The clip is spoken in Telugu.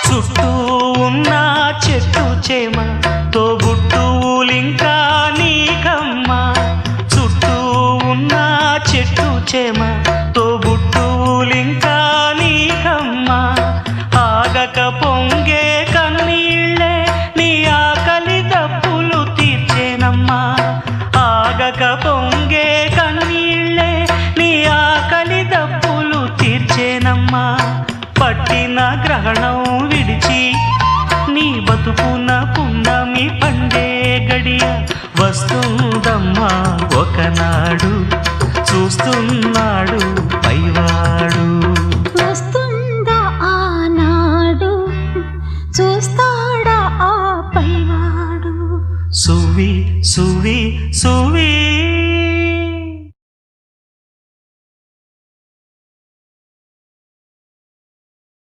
చుట్టూ ఉన్న చెట్టు చేమ తోబుట్టువులింకా నీకమ్మా. చుట్టూ ఉన్న చెట్టు చేమ తోబుట్టువులింకా నీకమ్మా. ఆగక పొంగే కన్నీళ్ళే నీ ఆకలి దప్పులు తీర్చేనమ్మా. ఆగక పొంగే కన్నీళ్ళే నీ ఆకలి దప్పులు తీర్చేనమ్మా. పట్టిన గ్రహణం విడిచి నీ బతుకున పున్నమి పండే గడియ వస్తుందమ్మా ఒకనాడు. చూస్తున్నాడు పైవాడు. వస్తుందా ఆనాడు, చూస్తా